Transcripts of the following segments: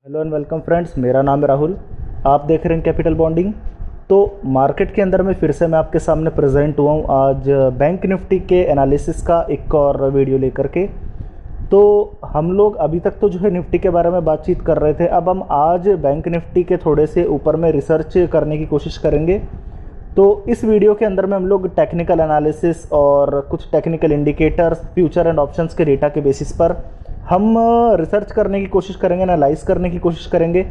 Hello and welcome friends, मेरा नाम है राहुल। आप देख रहे हैं कैपिटल बॉन्डिंग। तो मार्केट के अंदर में फिर से मैं आपके सामने प्रेजेंट हुआ हूँ आज बैंक निफ्टी के एनालिसिस का एक और वीडियो लेकर के। तो हम लोग अभी तक तो जो है निफ्टी के बारे में बातचीत कर रहे थे। अब हम आज बैंक निफ्टी के थोड़े से ऊपर में रिसर्च करने की कोशिश करेंगे। तो इस वीडियो के अंदर में हम लोग टेक्निकल एनालिसिस और कुछ technical indicators, future and options के डेटा के बेसिस पर हम रिसर्च करने की कोशिश करेंगे, एनालाइज करने की कोशिश करेंगे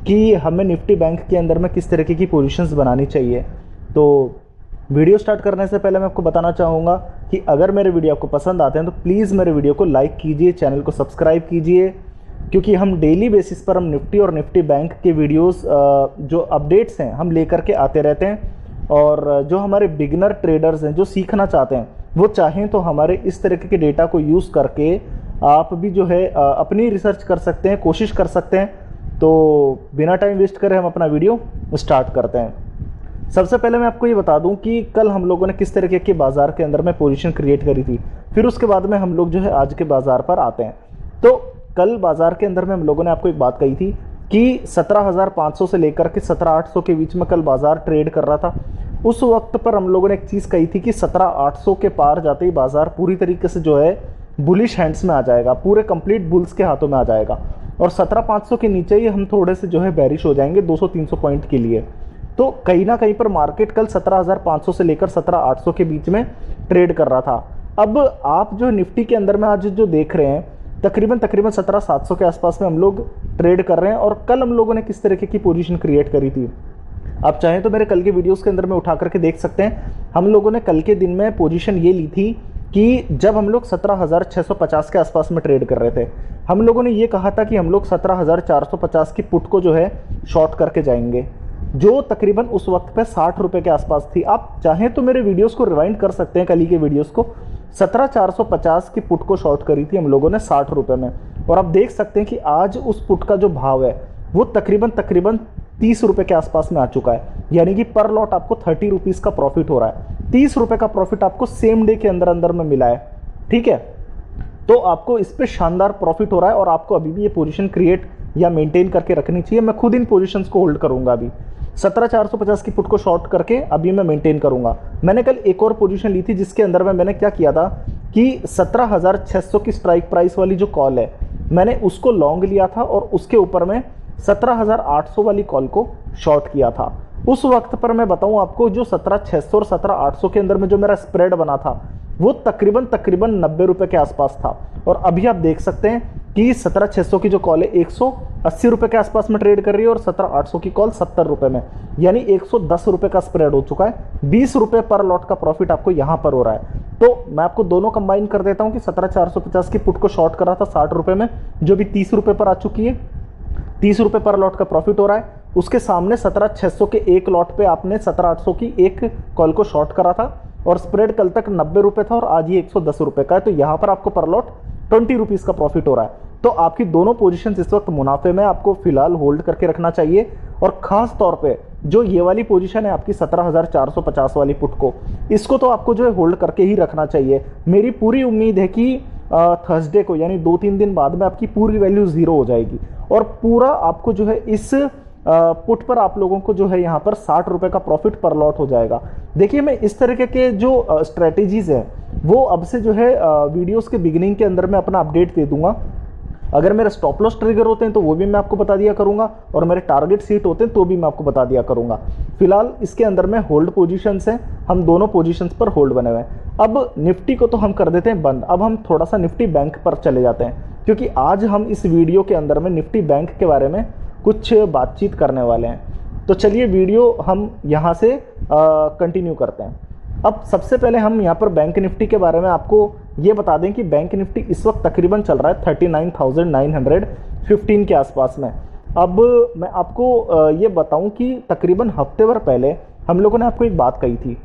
कि हमें निफ्टी बैंक के अंदर में किस तरीके की पोजीशंस बनानी चाहिए। तो वीडियो स्टार्ट करने से पहले मैं आपको बताना चाहूँगा कि अगर मेरे वीडियो आपको पसंद आते हैं तो प्लीज़ मेरे वीडियो को लाइक कीजिए, चैनल को सब्सक्राइब कीजिए, क्योंकि हम डेली बेसिस पर हम निफ्टी और निफ्टी बैंक के वीडियोस जो अपडेट्स हैं हम लेकर के आते रहते हैं। और जो हमारे बिगिनर ट्रेडर्स हैं जो सीखना चाहते हैं वो चाहें तो हमारे इस तरीके के डेटा को यूज़ करके आप भी जो है अपनी रिसर्च कर सकते हैं, कोशिश कर सकते हैं। तो बिना टाइम वेस्ट करे हम अपना वीडियो स्टार्ट करते हैं। सबसे पहले मैं आपको ये बता दूं कि कल हम लोगों ने किस तरीके के बाज़ार के अंदर में पोजीशन क्रिएट करी थी, फिर उसके बाद में हम लोग जो है आज के बाज़ार पर आते हैं। तो कल बाज़ार के अंदर में हम लोगों ने आपको एक बात कही थी कि 17,500 से लेकर के 17,800 के बीच में कल बाज़ार ट्रेड कर रहा था। उस वक्त पर हम लोगों ने एक चीज़ कही थी कि 17,800 के पार जाते ही बाज़ार पूरी तरीके से जो है बुलिश हैंड्स में आ जाएगा, पूरे कंप्लीट बुल्स के हाथों में आ जाएगा। और 17,500 के नीचे ही हम थोड़े से जो है बेरिश हो जाएंगे 200-300 पॉइंट के लिए। तो कहीं ना कहीं पर मार्केट कल 17,500 से लेकर 17,800 के बीच में ट्रेड कर रहा था। अब आप जो निफ्टी के अंदर में आज जो देख रहे हैं तकरीबन 17,700 के आसपास में हम लोग ट्रेड कर रहे हैं। और कल हम लोगों ने किस तरीके की पोजीशन क्रिएट करी थी आप चाहें तो मेरे कल के वीडियोस के अंदर में उठा करके देख सकते हैं। हम लोगों ने कल के दिन में पोजीशन ये ली थी कि जब हम लोग 17,650 के आसपास में ट्रेड कर रहे थे, हम लोगों ने ये कहा था कि हम लोग 17,450 की पुट को जो है शॉर्ट करके जाएंगे, जो तकरीबन उस वक्त पे 60 रुपये के आसपास थी। आप चाहें तो मेरे वीडियोस को रिवाइंड कर सकते हैं, कल ही के वीडियोस को। 17,450 की पुट को शॉर्ट करी थी हम लोगों ने 60 रुपये में। और आप देख सकते हैं कि आज उस पुट का जो भाव है वो तकरीबन 30 रुपये के आसपास में आ चुका है। यानी कि पर लॉट आपको 30 रुपीज़ का प्रॉफिट हो रहा है। 30 रुपये का प्रॉफिट आपको सेम डे के अंदर अंदर में मिला है। ठीक है, तो आपको इस पे शानदार प्रॉफिट हो रहा है और आपको अभी भी ये पोजीशन क्रिएट या मेंटेन करके रखनी चाहिए। मैं खुद इन पोजीशंस को होल्ड करूंगा। अभी 17,450 की पुट को शॉर्ट करके अभी मैं मेंटेन करूंगा। मैंने कल एक और पोजीशन ली थी जिसके अंदर में मैंने क्या किया था कि 17,600 की स्ट्राइक प्राइस वाली जो कॉल है मैंने उसको लॉन्ग लिया था और उसके ऊपर में 17,800 वाली कॉल को शॉर्ट किया था। उस वक्त पर मैं बताऊं आपको, जो 17,600 और 17,800 के अंदर में जो मेरा स्प्रेड बना था वो तकरीबन 90 रुपए के आसपास था। और अभी आप देख सकते हैं कि 17,600 की जो कॉल है 180 रुपए के आसपास में ट्रेड कर रही है और 17,800 की कॉल 70 रुपए में, यानी 110 रुपए का स्प्रेड हो चुका है। 20 रुपए पर लॉट का प्रॉफिट आपको यहां पर हो रहा है। तो मैं आपको दोनों कंबाइन कर देता हूं कि 17,450 की पुट को शॉर्ट करा था 60 रुपए में, जो भी 30 रुपए पर आ चुकी है। 30 रुपए पर लॉट का प्रॉफिट हो रहा है। उसके सामने 17,600 के एक लॉट पे आपने 17,800 की एक कॉल को शॉर्ट करा था और स्प्रेड कल तक 90 रुपए था और आज ये 110 रुपए का है। तो यहां पर आपको पर लॉट 20 रुपीज का प्रॉफिट हो रहा है। तो आपकी दोनों पोजीशंस इस वक्त मुनाफे में, आपको फिलहाल होल्ड करके रखना चाहिए। और खास तौर पे जो ये वाली पोजीशन है आपकी 17,450 वाली पुट को, इसको तो आपको जो है होल्ड करके ही रखना चाहिए। मेरी पूरी उम्मीद है कि थर्सडे को यानी 2-3 दिन बाद में आपकी पूरी वैल्यू जीरो हो जाएगी और पूरा आपको जो है इस पुट पर आप लोगों को जो है यहाँ पर 60 रुपए का प्रॉफिट पर लॉट हो जाएगा। देखिए, मैं इस तरीके के जो स्ट्रेटेजीज हैं वो अब से जो है वीडियोस के बिगिनिंग के अंदर मैं अपना अपडेट दे दूंगा। अगर मेरे स्टॉप लॉस ट्रिगर होते हैं तो वो भी मैं आपको बता दिया करूंगा और मेरे टारगेट सीट होते हैं तो भी मैं आपको बता दिया करूंगा। फिलहाल इसके अंदर में होल्ड पोजीशंस हैं, हम दोनों पोजीशंस पर होल्ड बने हुए हैं। अब निफ्टी को तो हम कर देते हैं बंद। अब हम थोड़ा सा निफ्टी बैंक पर चले जाते हैं, क्योंकि आज हम इस वीडियो के अंदर में निफ्टी बैंक के बारे में कुछ बातचीत करने वाले हैं। तो चलिए वीडियो हम यहाँ से कंटिन्यू करते हैं। अब सबसे पहले हम यहाँ पर बैंक निफ्टी के बारे में आपको ये बता दें कि बैंक निफ्टी इस वक्त तकरीबन चल रहा है 39,915 के आसपास में। अब मैं आपको ये बताऊं कि तकरीबन हफ्ते भर पहले हम लोगों ने आपको एक बात कही थी।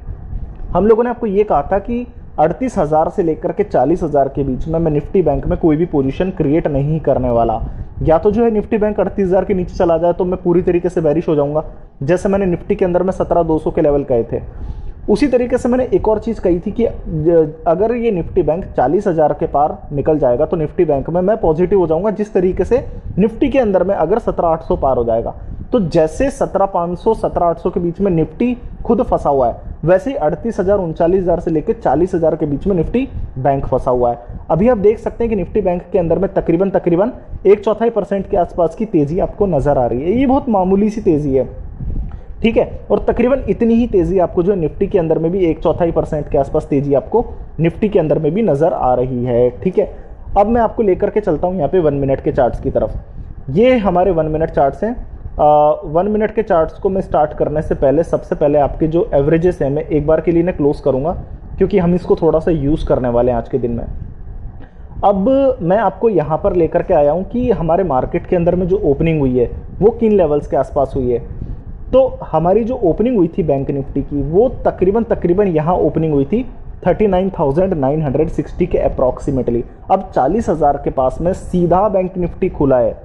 हम लोगों ने आपको ये कहा था कि 38,000 से लेकर के 40,000 के बीच में मैं निफ्टी बैंक में कोई भी पोजीशन क्रिएट नहीं करने वाला। या तो जो है निफ्टी बैंक 38,000 के नीचे चला जाए तो मैं पूरी तरीके से बेरिश हो जाऊंगा, जैसे मैंने निफ्टी के अंदर में 17,200 के लेवल कहे थे। उसी तरीके से मैंने एक और चीज़ कही थी कि अगर ये निफ्टी बैंक 40,000 के पार निकल जाएगा तो निफ्टी बैंक में मैं पॉजिटिव हो जाऊंगा, जिस तरीके से निफ्टी के अंदर में अगर 17,800 पार हो जाएगा तो जैसे 17,500 17,800 के बीच में निफ्टी खुद फंसा हुआ है, वैसे ही 38,000 39,000 से लेकर 40,000 के बीच में निफ्टी बैंक फंसा हुआ है। अभी आप देख सकते हैं कि निफ्टी बैंक के अंदर में तकरीबन 1/4% के आसपास की तेजी आपको नजर आ रही है। ये बहुत मामूली सी तेजी है, ठीक है, और तकरीबन इतनी ही तेजी आपको जो निफ्टी के अंदर में भी 1/4% के आसपास तेजी आपको निफ्टी के अंदर में भी नजर आ रही है, ठीक है। अब मैं आपको लेकर के चलता हूं यहाँ पे 1 मिनट के चार्ट्स की तरफ। ये हमारे 1 मिनट चार्ट्स हैं। 1 मिनट के चार्ट्स को मैं स्टार्ट करने से पहले सबसे पहले आपके जो एवरेजेस हैं मैं एक बार के लिए इन्हें क्लोज करूंगा, क्योंकि हम इसको थोड़ा सा यूज़ करने वाले हैं आज के दिन में। अब मैं आपको यहाँ पर लेकर के आया हूँ कि हमारे मार्केट के अंदर में जो ओपनिंग हुई है वो किन लेवल्स के आसपास हुई है। तो हमारी जो ओपनिंग हुई थी बैंक निफ्टी की वो तकरीबन यहाँ ओपनिंग हुई थी 39,960 के अप्रॉक्सीमेटली। अब 40,000 के पास में सीधा बैंक निफ्टी खुला है।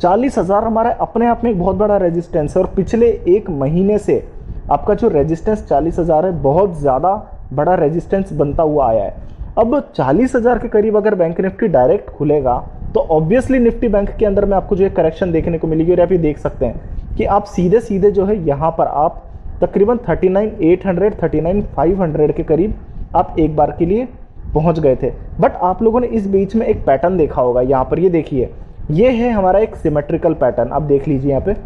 40,000 हमारा अपने आप में एक बहुत बड़ा रेजिस्टेंस है, और पिछले एक महीने से आपका जो रेजिस्टेंस 40,000 है बहुत ज़्यादा बड़ा रेजिस्टेंस बनता हुआ आया है। अब 40,000 के करीब अगर बैंक निफ्टी डायरेक्ट खुलेगा तो ऑब्वियसली निफ्टी बैंक के अंदर में आपको जो एक करेक्शन देखने को मिलेगी, और आप ये देख सकते हैं कि आप सीधे सीधे जो है यहाँ पर आप तकरीबन 39,800 39,500 के करीब आप एक बार के लिए पहुँच गए थे। बट आप लोगों ने इस बीच में एक पैटर्न देखा होगा, यहाँ पर ये देखिए, ये है हमारा एक सिमेट्रिकल पैटर्न। आप देख लीजिए यहाँ पे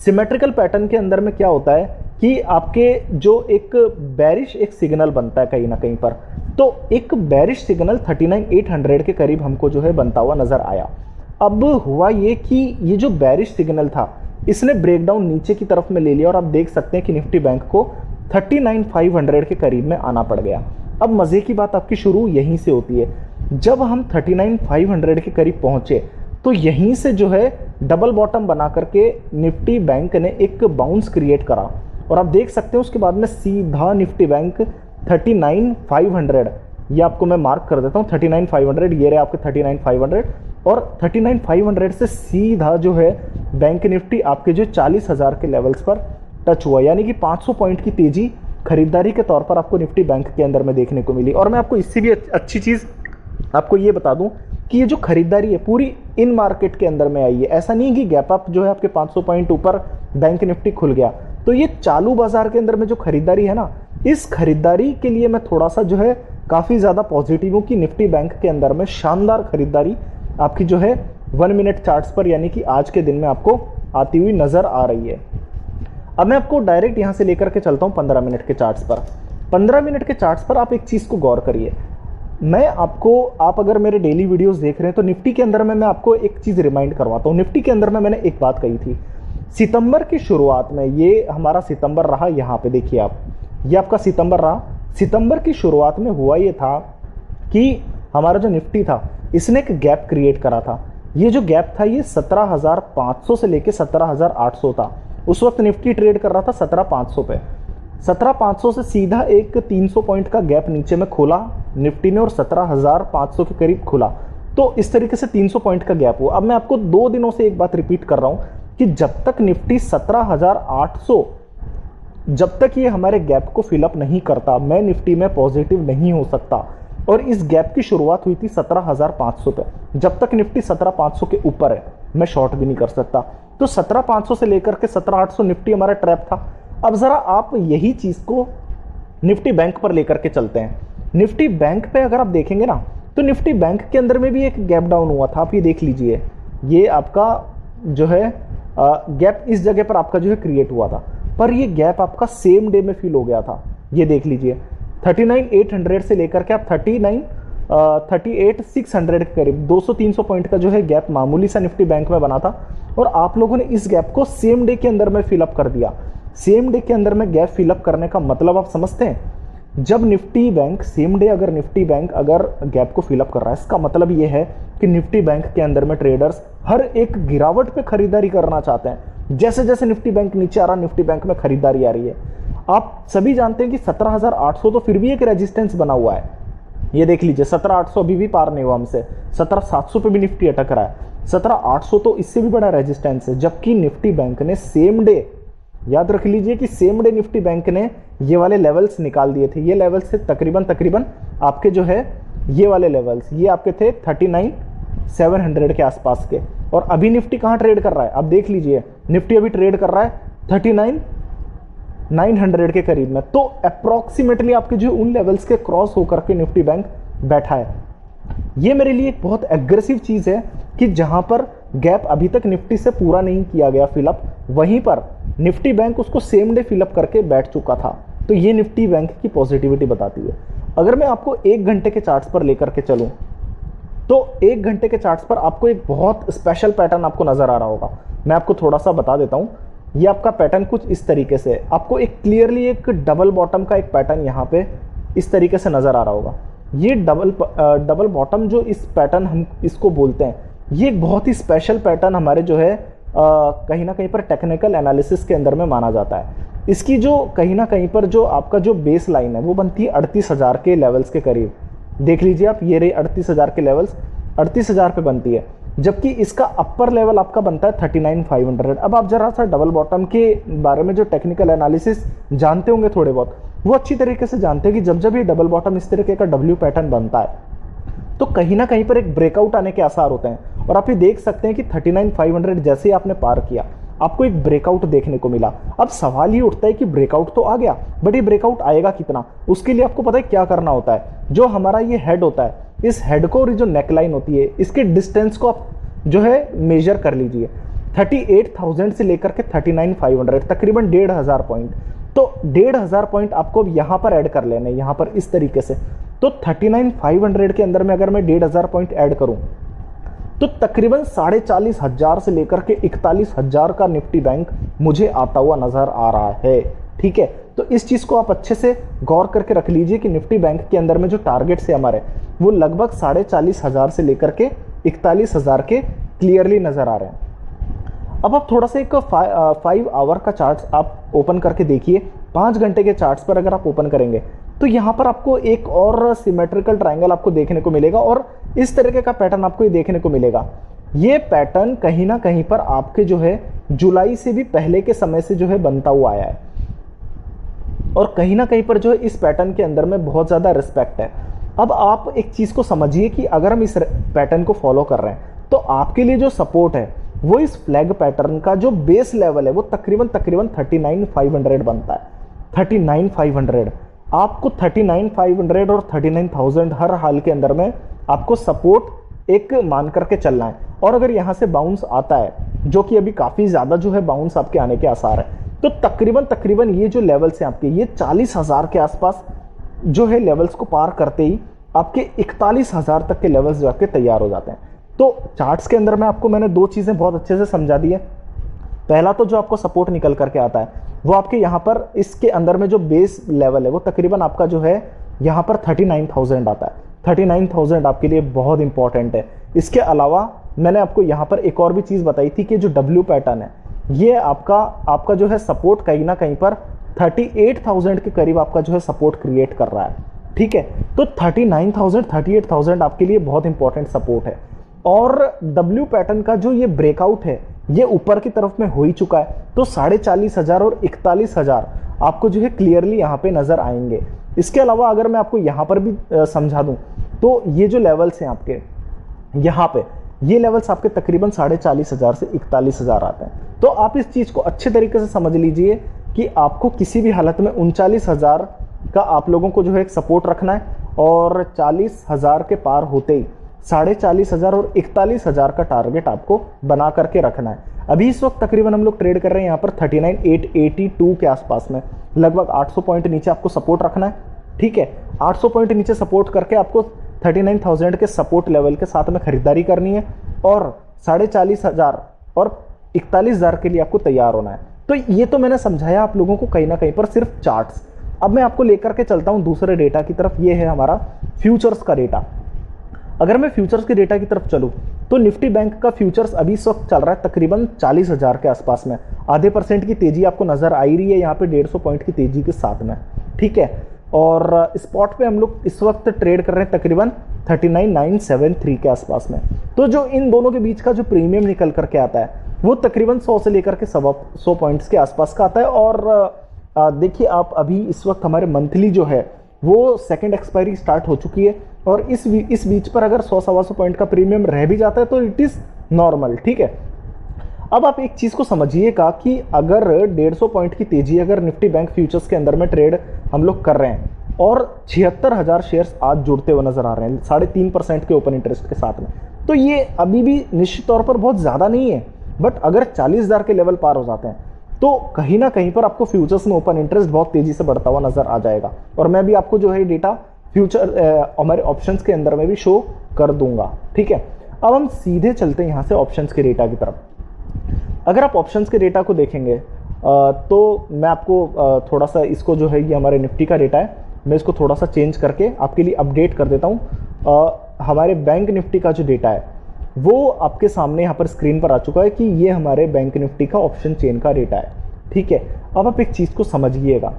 सिमेट्रिकल पैटर्न के अंदर में क्या होता है कि आपके जो एक बेरिश एक सिग्नल बनता है कहीं ना कहीं पर, तो एक बेरिश सिग्नल 39,800 के करीब हमको जो है बनता हुआ नजर आया। अब हुआ ये कि ये जो बेरिश सिग्नल था इसने ब्रेकडाउन नीचे की तरफ में ले लिया, और आप देख सकते हैं कि निफ्टी बैंक को 39,500 के करीब में आना पड़ गया। अब मजे की बात आपकी शुरू यहीं से होती है। जब हम 39,500 के करीब पहुंचे तो यहीं से जो है डबल बॉटम बना करके निफ्टी बैंक ने एक बाउंस क्रिएट करा, और आप देख सकते हैं उसके बाद में सीधा निफ्टी बैंक 39,500, ये आपको मैं मार्क कर देता हूँ 39,500, ये रहे आपके 39,500, और 39,500 से सीधा जो है बैंक निफ्टी आपके जो 40,000 के लेवल्स पर टच हुआ, यानी कि 500 पॉइंट की तेजी खरीदारी के तौर पर आपको निफ्टी बैंक के अंदर में देखने को मिली। और मैं आपको इससे भी अच्छी चीज़ आपको ये बता दूं कि ये जो खरीदारी है पूरी इन मार्केट के अंदर में आई है। ऐसा नहीं कि गैप अप जो है आपके 500 पॉइंट ऊपर बैंक निफ्टी खुल गया, तो ये चालू बाजार के अंदर में जो खरीदारी है ना, इस खरीदारी के लिए मैं थोड़ा सा जो है काफ़ी ज़्यादा पॉजिटिव हूँ कि निफ्टी बैंक के अंदर में शानदार खरीदारी आपकी जो है 1 मिनट चार्ट्स पर यानी कि आज के दिन में आपको आती हुई नज़र आ रही है। अब मैं आपको डायरेक्ट यहाँ से लेकर के चलता हूँ 15 मिनट के चार्ट्स पर। 15 मिनट के चार्ट्स पर आप एक चीज़ को गौर करिए। मैं आपको, आप अगर मेरे डेली वीडियोस देख रहे हैं तो निफ्टी के अंदर में मैं आपको एक चीज़ रिमाइंड करवाता हूँ। निफ्टी के अंदर में मैंने एक बात कही थी सितंबर की शुरुआत में, ये हमारा सितंबर रहा, यहाँ पे देखिए आप, ये आपका सितंबर रहा। सितंबर की शुरुआत में हुआ ये था कि हमारा जो निफ्टी था इसने एक गैप क्रिएट करा था। ये जो गैप था ये 17,500 से लेके 17,800 था। उस वक्त निफ्टी ट्रेड कर रहा था 17,500 पे। 17,500 से सीधा एक 300 पॉइंट का गैप नीचे में खोला निफ्टी ने और 17,500 के करीब खुला। तो इस तरीके से 300 पॉइंट का गैप हुआ। अब मैं आपको 2 दिनों से एक बात रिपीट कर रहा हूं कि जब तक निफ्टी 17,800, जब तक ये हमारे गैप को फिलअप नहीं करता, मैं निफ्टी में पॉजिटिव नहीं हो सकता। और इस गैप की शुरुआत हुई थी 17,500 पे। जब तक निफ्टी 17,500 के ऊपर है मैं शॉर्ट भी नहीं कर सकता। तो 17,500 से लेकर के 17,800 निफ्टी हमारा ट्रैप था। अब जरा आप यही चीज को निफ्टी बैंक पर लेकर के चलते हैं। निफ्टी बैंक पे अगर आप देखेंगे ना तो निफ्टी बैंक के अंदर में भी एक गैप डाउन हुआ था। आप ये देख लीजिए, ये आपका जो है गैप इस जगह पर आपका जो है क्रिएट हुआ था, पर ये गैप आपका सेम डे में फिल हो गया था। ये देख लीजिए 39,800 से लेकर के आप 38,600 के करीब 200-300 पॉइंट का जो है गैप मामूली सा निफ्टी बैंक में बना था, और आप लोगों ने इस गैप को सेम डे के अंदर में फिलअप कर दिया। सेम डे के अंदर में गैप फिलअप करने का मतलब आप समझते हैं? जब निफ्टी बैंक सेम डे अगर निफ्टी बैंक अगर गैप को फिलअप कर रहा है, इसका मतलब ये है कि निफ्टी बैंक के अंदर में ट्रेडर्स हर एक गिरावट पे खरीदारी करना चाहते हैं। जैसे जैसे निफ्टी बैंक नीचे आ रहा, निफ्टी बैंक में खरीदारी आ रही है। आप सभी जानते हैं कि 17,800 तो फिर भी एक रेजिस्टेंस बना हुआ है। ये देख लीजिए 17,800 अभी भी पार नहीं हुआ हमसे, 17,700 पे भी निफ्टी अटक रहा है। 17,800 तो इससे भी बड़ा रेजिस्टेंस है। जबकि निफ्टी बैंक ने सेम डे याद रख लीजिए कि सेम डे निफ्टी बैंक ने ये वाले लेवल्स निकाल दिए थे। ये लेवल्स थे तकरीबन आपके जो है ये वाले लेवल्स, ये आपके थे 39,700 के आसपास के। और अभी निफ्टी कहाँ ट्रेड कर रहा है, अब देख लीजिए, निफ्टी अभी ट्रेड कर रहा है 39,900 के करीब में। तो अप्रॉक्सीमेटली आपके जो उन लेवल्स के क्रॉस होकर के निफ्टी बैंक बैठा है। ये मेरे लिए एक बहुत एग्रेसिव चीज़ है कि जहां पर गैप अभी तक निफ्टी से पूरा नहीं किया गया फिलअप, वहीं पर निफ्टी बैंक उसको सेम डे फिलअप करके बैठ चुका था। तो ये निफ्टी बैंक की पॉजिटिविटी बताती है। अगर मैं आपको 1 घंटे के चार्ट्स पर लेकर के चलूं तो 1 घंटे के चार्ट्स पर आपको एक बहुत स्पेशल पैटर्न आपको नजर आ रहा होगा। मैं आपको थोड़ा सा बता देता हूं। ये आपका पैटर्न कुछ इस तरीके से, आपको एक क्लियरली एक डबल बॉटम का एक पैटर्न यहाँ पे इस तरीके से नजर आ रहा होगा। ये डबल बॉटम जो इस पैटर्न हम इसको बोलते हैं, ये एक बहुत ही स्पेशल पैटर्न हमारे जो है कहीं ना कहीं पर टेक्निकल एनालिसिस के अंदर में माना जाता है। इसकी जो कहीं ना कहीं पर जो आपका जो बेस लाइन है वो बनती है 38,000 के लेवल्स के करीब। देख लीजिए आप, ये रही 38,000 के लेवल्स, 38,000 पे बनती है, जबकि इसका अपर लेवल आपका बनता है 39,500। अब आप जरा सा डबल बॉटम के बारे में जो टेक्निकल एनालिसिस जानते होंगे थोड़े बहुत, वो अच्छी तरीके से जानते हैं कि जब जब ये डबल बॉटम इस तरीके का डब्ल्यू पैटर्न बनता है तो कहीं ना कहीं पर एक ब्रेकआउट आने के आसार होते हैं। और आप ये देख सकते हैं कि 39,500 जैसे ही आपने पार किया, आपको एक ब्रेकआउट देखने को मिला। अब सवाल ये उठता है कि ब्रेकआउट तो आ गया, बट ये ब्रेकआउट आएगा कितना? उसके लिए आपको पता है क्या करना होता है। जो हमारा ये हेड होता है, इस हेड को और जो नेकलाइन होती है, इसके डिस्टेंस को आप जो है मेजर कर लीजिए। 38,000 से लेकर के 39,500 तकरीबन 1,500 पॉइंट। तो 1,500 पॉइंट आपको यहाँ पर ऐड कर लेने, यहाँ पर इस तरीके से। तो 39,500 के अंदर में अगर मैं 1,500 पॉइंट ऐड करूं तो तकरीबन 44,500 से लेकर के 41,000 का निफ्टी बैंक मुझे आता हुआ नजर आ रहा है। ठीक है, तो इस चीज को आप अच्छे से गौर करके रख लीजिए कि निफ्टी बैंक के अंदर में जो टारगेट्स है हमारे, वो लगभग 44,500 से लेकर के 41,000 के क्लियरली नजर आ रहे हैं। अब आप थोड़ा सा एक 5 आवर का चार्ट आप ओपन करके देखिए। 5 घंटे के चार्ट्स पर अगर आप ओपन करेंगे तो यहाँ पर आपको एक और सिमेट्रिकल ट्रायंगल आपको देखने को मिलेगा और इस तरीके का पैटर्न आपको ये देखने को मिलेगा। ये पैटर्न कहीं ना कहीं पर आपके जो है जुलाई से भी पहले के समय से जो है बनता हुआ आया है और कहीं ना कहीं पर जो है इस पैटर्न के अंदर में बहुत ज़्यादा रिस्पेक्ट है। अब आप एक चीज़ को समझिए कि अगर हम इस पैटर्न को फॉलो कर रहे हैं तो आपके लिए जो सपोर्ट है वो इस फ्लैग पैटर्न का जो बेस लेवल है वो तकरीबन 39,500 बनता है। 39,500 आपको 39,500 और 39,000 हर हाल के अंदर में आपको सपोर्ट एक मान करके चलना है। और अगर यहाँ से बाउंस आता है, जो कि अभी काफ़ी ज़्यादा जो है बाउंस आपके आने के आसार है, तो तकरीबन ये जो लेवल्स हैं आपके, ये 40,000 के आसपास जो है लेवल्स को पार करते ही आपके 41,000 तक के लेवल्स जो आपके तैयार हो जाते हैं। तो चार्ट्स के अंदर में आपको मैंने 2 चीज़ें बहुत अच्छे से समझा दी है। पहला तो जो आपको सपोर्ट निकल करके आता है वो आपके यहाँ पर इसके अंदर में जो बेस लेवल है वो तकरीबन आपका जो है यहाँ पर 39,000 आता है। 39,000 आपके लिए बहुत इंपॉर्टेंट है। इसके अलावा मैंने आपको यहाँ पर एक और भी चीज़ बताई थी कि जो डब्ल्यू पैटर्न है, ये आपका जो है सपोर्ट कहीं ना कहीं पर 38,000 के करीब आपका जो है सपोर्ट क्रिएट कर रहा है। ठीक है, तो 39,000 38,000 आपके लिए बहुत इंपॉर्टेंट सपोर्ट है। और डब्ल्यू पैटर्न का जो ये ब्रेकआउट है ये ऊपर की तरफ में हो ही चुका है, तो 44,500 और 41,000 आपको जो है क्लियरली यहाँ पे नजर आएंगे। इसके अलावा अगर मैं आपको यहाँ पर भी समझा दूं तो ये जो लेवल्स हैं आपके यहाँ पे, ये लेवल्स आपके तकरीबन 44,500 से 41,000 आते हैं। तो आप इस चीज को अच्छे तरीके से समझ लीजिए कि आपको किसी भी हालत में 39,000 का आप लोगों को जो है एक सपोर्ट रखना है और 40,000 के पार होते ही 44,500 और 41,000 का टारगेट आपको बना करके रखना है। अभी इस वक्त तकरीबन हम लोग ट्रेड कर रहे हैं यहाँ पर 39,882 के आसपास में, लगभग 800 पॉइंट नीचे आपको सपोर्ट रखना है। ठीक है, 800 पॉइंट नीचे सपोर्ट करके आपको 39,000 के सपोर्ट लेवल के साथ में खरीदारी करनी है और 44,500 और 41,000 के लिए आपको तैयार होना है। तो ये तो मैंने समझाया आप लोगों को कहीं ना कहीं पर सिर्फ चार्ट्स। अब मैं आपको लेकर के चलता हूं दूसरे डेटा की तरफ। ये है हमारा फ्यूचर्स का डेटा। अगर मैं फ्यूचर्स के डेटा की तरफ चलूं तो निफ्टी बैंक का फ्यूचर्स अभी इस वक्त चल रहा है तकरीबन 40,000 के आसपास में। आधे % की तेजी आपको नजर आ रही है यहाँ पे 150 पॉइंट की तेजी के साथ में। ठीक है, और स्पॉट पे हम लोग इस वक्त ट्रेड कर रहे हैं तकरीबन 39,973 के आसपास में। तो जो इन दोनों के बीच का जो प्रीमियम निकल करके आता है वो तकरीबन 100 से लेकर के 100 पॉइंट्स के आसपास का आता है। और देखिए आप अभी इस वक्त हमारे मंथली जो है वो सेकंड एक्सपायरी स्टार्ट हो चुकी है, और इस बीच पर अगर 100-125 पॉइंट का प्रीमियम रह भी जाता है तो इट इज़ नॉर्मल, ठीक है। अब आप एक चीज़ को समझिएगा कि अगर 150 पॉइंट की तेजी अगर निफ्टी बैंक फ्यूचर्स के अंदर में ट्रेड हम लोग कर रहे हैं और 76,000 शेयर्स आज जुड़ते हुए नजर आ रहे हैं 3.5% के ओपन इंटरेस्ट के साथ में, तो ये अभी भी निश्चित तौर पर बहुत ज़्यादा नहीं है। बट अगर 40,000 के लेवल पार हो जाते हैं तो कहीं ना कहीं पर आपको फ्यूचर्स में ओपन इंटरेस्ट बहुत तेजी से बढ़ता हुआ नजर आ जाएगा। और मैं भी आपको जो है डेटा फ्यूचर हमारे ऑप्शंस के अंदर में भी शो कर दूंगा, ठीक है। अब हम सीधे चलते हैं यहाँ से ऑप्शंस के डेटा की तरफ। अगर आप ऑप्शंस के डेटा को देखेंगे तो मैं आपको थोड़ा सा इसको जो है ये हमारे निफ्टी का डेटा है, मैं इसको थोड़ा सा चेंज करके आपके लिए अपडेट कर देता हूँ। हमारे बैंक निफ्टी का जो डेटा है वो आपके सामने यहाँ पर स्क्रीन पर आ चुका है कि ये हमारे बैंक निफ्टी का ऑप्शन चेन का डेटा है, ठीक है। अब आप एक चीज़ को समझिएगा,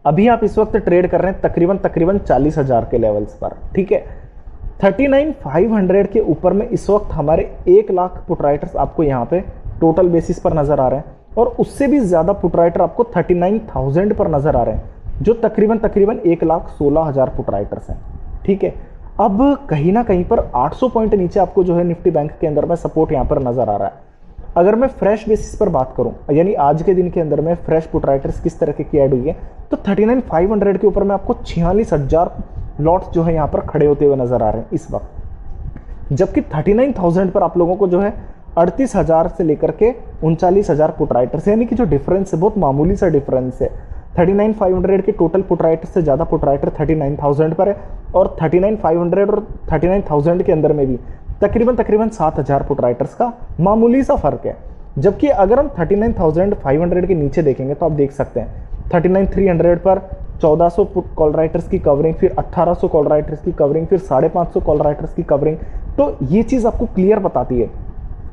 अभी आप इस वक्त ट्रेड कर रहे हैं तकरीबन 40,000 के लेवल्स पर, ठीक है। 39,500 के ऊपर में इस वक्त हमारे 1 लाख पुट राइटर्स आपको यहाँ पे टोटल बेसिस पर नजर आ रहे हैं, और उससे भी ज्यादा पुट राइटर आपको 39,000 पर नजर आ रहे हैं, जो तकरीबन 1,16,000 पुट राइटर्स हैं, ठीक है। अब कहीं ना कहीं पर 800 पॉइंट नीचे आपको जो है निफ्टी बैंक के अंदर में सपोर्ट यहाँ पर नजर आ रहा है। अगर मैं फ्रेश बेसिस पर बात करूं, यानी आज के दिन के अंदर में फ्रेश पुट राइटर्स किस तरह की ऐड हुई है, तो 39,500 के ऊपर में आपको 46,000 लॉट्स जो है यहाँ पर खड़े होते हुए नजर आ रहे हैं इस वक्त, जबकि 39,000 पर आप लोगों को जो है 38,000 से लेकर के 39,000 पुट राइटर्स, यानी कि जो डिफरेंस है बहुत मामूली सा डिफरेंस है। 39,500 के टोटल पुट राइटर से ज़्यादा पुट राइटर 39,000 पर है, और 39,500 और 39,000 के अंदर में भी तकरीबन 7,000 पुट राइटर्स का मामूली सा फर्क है। जबकि अगर हम 39,500 के नीचे देखेंगे तो आप देख सकते हैं 39,300 पर 1,400 पुट कॉल राइटर्स की कवरिंग, फिर 1,800 कॉल राइटर्स की कवरिंग, फिर 550 कॉल राइटर्स की कवरिंग। तो ये चीज़ आपको क्लियर बताती है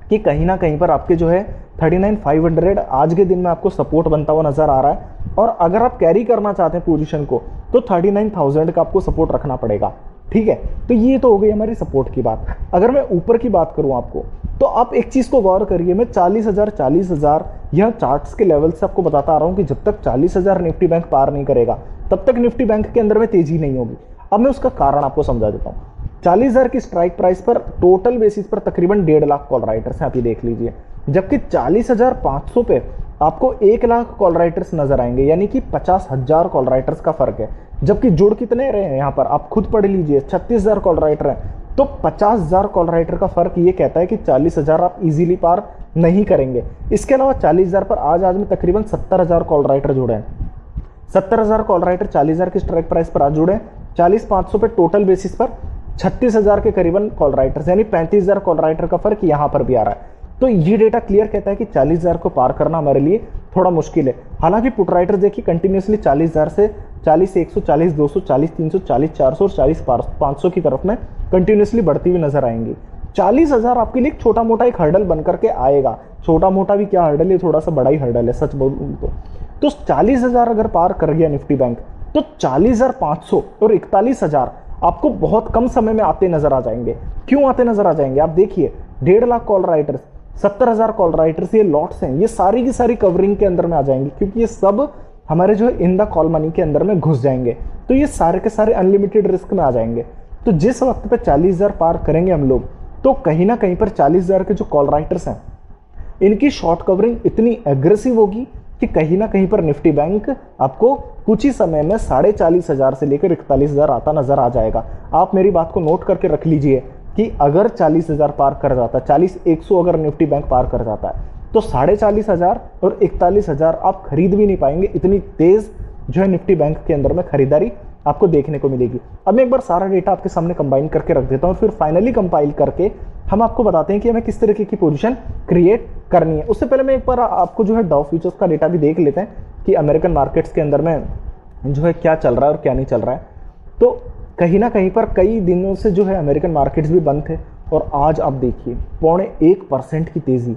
कि कहीं ना कहीं पर आपके जो है 39,500 आज के दिन में आपको सपोर्ट बनता हुआ नजर आ रहा है, और अगर आप कैरी करना चाहते हैं पोजीशन को तो 39,000 का आपको सपोर्ट रखना पड़ेगा, ठीक है। तो ये तो हो गई हमारी सपोर्ट की बात। अगर मैं ऊपर की बात करूं आपको, तो आप एक चीज को गौर करिए, मैं 40,000 यह चार्ट्स के लेवल से आपको बताता आ रहा हूं कि जब तक 40,000 निफ्टी बैंक पार नहीं करेगा तब तक निफ्टी बैंक के अंदर में तेजी नहीं होगी। अब मैं उसका कारण आपको समझा देता हूं। 40,000 की स्ट्राइक प्राइस पर टोटल बेसिस पर तकरीबन 1.5 लाख कॉल राइटर्स हैं, आप ये देख लीजिए, जबकि 40,500 पे आपको 1 लाख कॉल राइटर्स नजर आएंगे, यानी कि 50,000 कॉल राइटर्स का फर्क है। जबकि जुड़ कितने रहे हैं यहाँ पर आप खुद पढ़ लीजिए, 36,000 कॉल राइटर हैं, तो 50,000 कॉल राइटर का फर्क ये कहता है कि 40,000 आप इजीली पार नहीं करेंगे। इसके अलावा 40,000 पर आज में तकरीबन 70,000 कॉल राइटर जुड़े हैं। 70,000 कॉल राइटर 40,000 की स्ट्राइक प्राइस पर आज जुड़े, 40,500 पे टोटल बेसिस पर 36,000 के करीबन कॉल राइटर्स, यानी 35,000 कॉल राइटर का फर्क यहाँ पर भी आ रहा है। तो ये डेटा क्लियर कहता है कि 40,000 को पार करना हमारे लिए थोड़ा मुश्किल है। हालांकि पुट राइटर देखिए कंटिन्यूसली 40,000 से 40,100, 40,200, 40,300, 40,400 और 40,500 की तरफ में कंटिन्यूसली बढ़ती हुई नजर आएंगी। 40,000 आपके लिए छोटा मोटा एक हर्डल बनकर के आएगा। छोटा मोटा भी क्या हर्डल है, थोड़ा सा बड़ा ही हर्डल है सच बोलूं तो 40,000 अगर पार कर गया निफ्टी बैंक तो 40,500 और 41,000 आपको बहुत कम समय में आते नजर आ जाएंगे। क्यों आते नजर आ जाएंगे, आप देखिए 1.5 lakh call writers, 70,000 call writers, ये लॉट्स हैं, ये सारी की सारी कवरिंग के अंदर में आ जाएंगे, क्योंकि ये सब हमारे जो है इन द कॉल मनी के अंदर में घुस जाएंगे। तो ये सारे के सारे अनलिमिटेड रिस्क में आ जाएंगे। तो जिस वक्त पे 40,000 पार करेंगे हम लोग, तो कहीं ना कहीं पर 40,000 के जो कॉल राइटर्स हैं इनकी शॉर्ट कवरिंग इतनी एग्रेसिव होगी कि कहीं ना कहीं पर निफ्टी बैंक आपको कुछ ही समय में 40,500 से लेकर 41,000 आता नजर आ जाएगा। आप मेरी बात को नोट करके रख लीजिए कि अगर 40,000 पार कर जाता है, 40,100 अगर निफ्टी बैंक पार कर जाता है, तो 40,500 और 41,000 आप खरीद भी नहीं पाएंगे। इतनी तेज जो है निफ्टी बैंक के अंदर में खरीदारी आपको देखने को मिलेगी। अब मैं एक बार सारा डेटा आपके सामने कंबाइन करके रख देता हूं, फिर फाइनली कंपाइल करके हम आपको बताते हैं कि हमें किस तरीके की पोजीशन क्रिएट करनी है। उससे पहले मैं एक बार आपको जो है डाउ फ्यूचर्स का डेटा भी देख लेते हैं कि अमेरिकन मार्केट्स के अंदर में जो है क्या चल रहा है और क्या नहीं चल रहा है। तो कहीं ना कहीं पर कई दिनों से जो है अमेरिकन मार्केट्स भी बंद थे, और आज आप देखिए 0.1% की तेजी।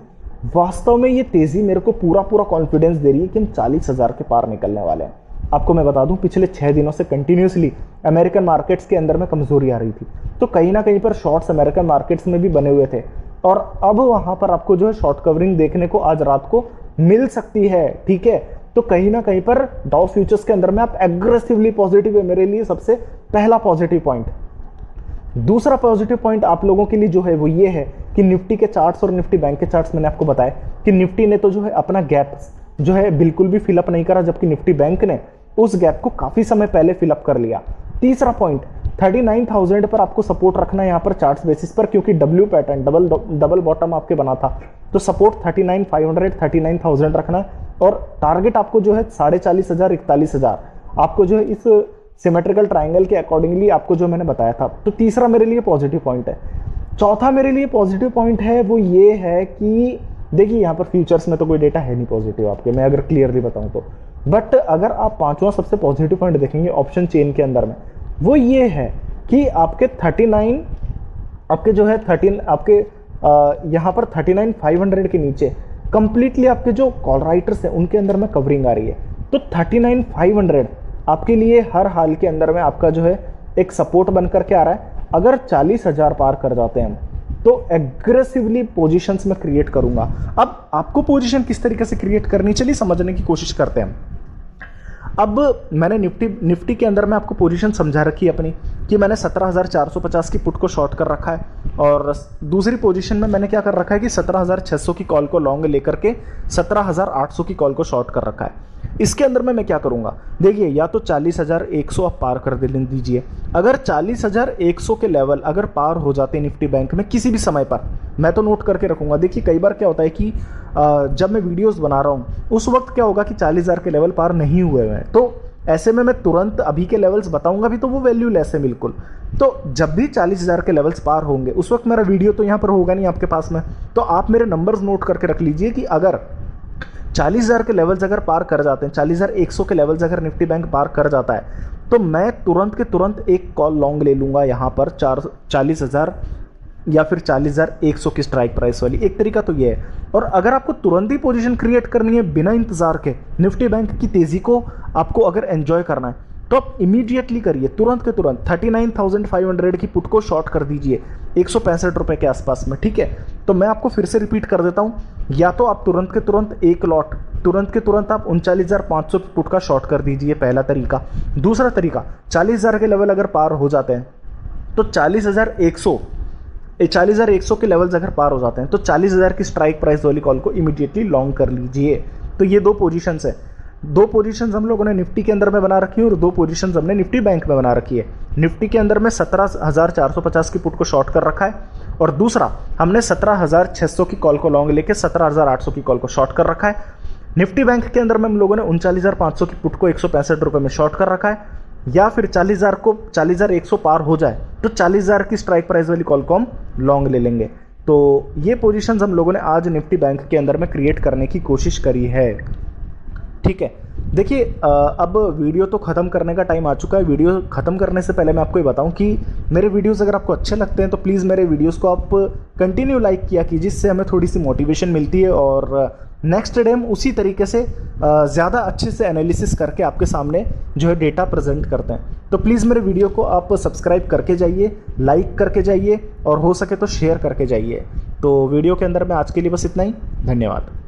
वास्तव में ये तेजी मेरे को पूरा कॉन्फिडेंस दे रही है कि हम 40,000 के पार निकलने वाले हैं। आपको मैं बता दूं, पिछले 6 दिनों से कंटिन्यूसली अमेरिकन मार्केट्स के अंदर में कमजोरी आ रही थी, तो कहीं ना कहीं पर शॉर्ट्स अमेरिकन मार्केट्स में भी बने हुए थे। और अब वहां पर आपको जो है शॉर्ट कवरिंग देखने को आज रात को मिल सकती है। ठीक है, तो कहीं ना कहीं पर डाउ फ्यूचर्स के अंदर में आप एग्रेसिवली पॉजिटिव है, मेरे लिए सबसे पहला पॉजिटिव पॉइंट। दूसरा पॉजिटिव पॉइंट आप लोगों के लिए जो है वो ये है कि निफ्टी के चार्ट्स और निफ्टी बैंक के चार्ट्स मैंने आपको बताया कि निफ्टी ने तो जो है अपना गैप जो है बिल्कुल भी फिलअप नहीं करा, जबकि निफ्टी बैंक ने उस गैप को काफी समय पहले फिलअप कर लिया। तीसरा पॉइंट 39,000 पर आपको सपोर्ट रखना है यहाँ पर चार्ट्स बेसिस पर, क्योंकि डब्ल्यू पैटर्न डबल बॉटम आपके बना था, तो सपोर्ट 39,500 39,000 रखना है और टारगेट आपको जो है 40,500 41,000 आपको जो है इस सिमेट्रिकल ट्राइंगल के अकॉर्डिंगली आपको जो मैंने बताया था। तो तीसरा मेरे लिए पॉजिटिव पॉइंट है। चौथा मेरे लिए पॉजिटिव पॉइंट है वो ये है कि देखिए यहाँ पर फ्यूचर्स में तो कोई डेटा है नहीं पॉजिटिव आपके, मैं अगर क्लियरली बताऊं तो, बट अगर आप पांचवा सबसे पॉजिटिव पॉइंट देखेंगे ऑप्शन चेन के अंदर में, वो ये है कि आपके 39 आपके जो है 13 आपके यहाँ पर 39,500 के नीचे कंप्लीटली आपके जो कॉल राइटर्स हैं उनके अंदर में कवरिंग आ रही है। तो 39,500 आपके लिए हर हाल के अंदर में आपका जो है एक सपोर्ट बन करके आ रहा है। अगर 40,000 पार कर जाते हैं तो एग्रेसिवली पोजीशंस में क्रिएट करूंगा। अब आपको पोजीशन किस तरीके से क्रिएट करनी, चलिए समझने की कोशिश करते हैं। अब मैंने निफ्टी के अंदर में आपको पोजीशन समझा रखी है अपनी कि मैंने 17,450 की पुट को शॉर्ट कर रखा है और दूसरी पोजीशन में मैंने क्या कर रखा है कि 17,600 की कॉल को लॉन्ग लेकर के 17,800 की कॉल को शॉर्ट कर रखा है। इसके अंदर में मैं क्या करूंगा, देखिए या तो 40,100 आप पार कर दीजिए। अगर 40,100 के लेवल अगर पार हो जाते हैं निफ्टी बैंक में किसी भी समय पर, मैं तो नोट करके रखूंगा। देखिए कई बार क्या होता है कि जब मैं वीडियोस बना रहा हूं उस वक्त क्या होगा कि 40,000 के लेवल पार नहीं हुए हैं, तो ऐसे में मैं तुरंत अभी के लेवल्स बताऊंगा भी तो वो वैल्यू लेस है बिल्कुल। तो जब भी 40,000 के लेवल्स पार होंगे उस वक्त मेरा वीडियो तो यहाँ पर होगा नहीं आपके पास में, तो आप मेरे नंबर्स नोट करके रख लीजिए कि अगर 40,000 के लेवल्स अगर पार कर जाते हैं, 40,100 के लेवल्स अगर निफ्टी बैंक पार कर जाता है, तो मैं तुरंत के तुरंत एक कॉल लॉन्ग ले लूंगा यहाँ पर 40,000 या फिर 40,100 की स्ट्राइक प्राइस वाली। एक तरीका तो ये है। और अगर आपको तुरंत ही पोजीशन क्रिएट करनी है बिना इंतजार के, निफ्टी बैंक की तेजी को आपको अगर एंजॉय करना है, तो आप इमीडिएटली करिए, तुरंत के तुरंत 39,500 की पुट को शॉर्ट कर दीजिए 165 रुपए के आसपास में। ठीक है, तो मैं आपको फिर से रिपीट कर देता हूं, या तो आप तुरंत के तुरंत एक लॉट तुरंत के तुरंत आप 39,500 की पुट का शॉर्ट कर दीजिए, पहला तरीका। दूसरा तरीका 40,000 के लेवल अगर पार हो जाते हैं तो 40,100 के लेवल्स अगर पार हो जाते हैं तो 40,000 की स्ट्राइक प्राइस वाली कॉल को इमीडिएटली लॉन्ग कर लीजिए। तो ये दो पोजीशंस है, दो पोजीशंस हम लोगों ने निफ्टी के अंदर में बना रखी है और दो पोजीशंस हमने निफ्टी बैंक में बना रखी है। निफ्टी के अंदर में 17,450 की पुट को शॉर्ट कर रखा है और दूसरा हमने 17,600 की कॉल को लॉन्ग लेके 17,800 की कॉल को शॉर्ट कर रखा है। निफ्टी बैंक के अंदर में हम लोगों ने 39,500 की पुट को 165 रुपए में शॉर्ट कर रखा है, या फिर 40,100 पार हो जाए तो 40,000 की स्ट्राइक प्राइस वाली कॉल को हम लॉन्ग ले लेंगे। तो ये पोजीशंस हम लोगों ने आज निफ्टी बैंक के अंदर में क्रिएट करने की कोशिश करी है। ठीक है, देखिए अब वीडियो तो ख़त्म करने का टाइम आ चुका है। वीडियो ख़त्म करने से पहले मैं आपको ये बताऊं कि मेरे वीडियोस अगर आपको अच्छे लगते हैं तो प्लीज़ मेरे वीडियोस को आप कंटिन्यू लाइक किया कीजिए, जिससे हमें थोड़ी सी मोटिवेशन मिलती है और नेक्स्ट डे हम उसी तरीके से ज़्यादा अच्छे से एनालिसिस करके आपके सामने जो है डेटा प्रेजेंट करते हैं। तो प्लीज़ मेरे वीडियो को आप सब्सक्राइब करके जाइए, लाइक करके जाइए और हो सके तो शेयर करके जाइए। तो वीडियो के अंदर में आज के लिए बस इतना ही। धन्यवाद।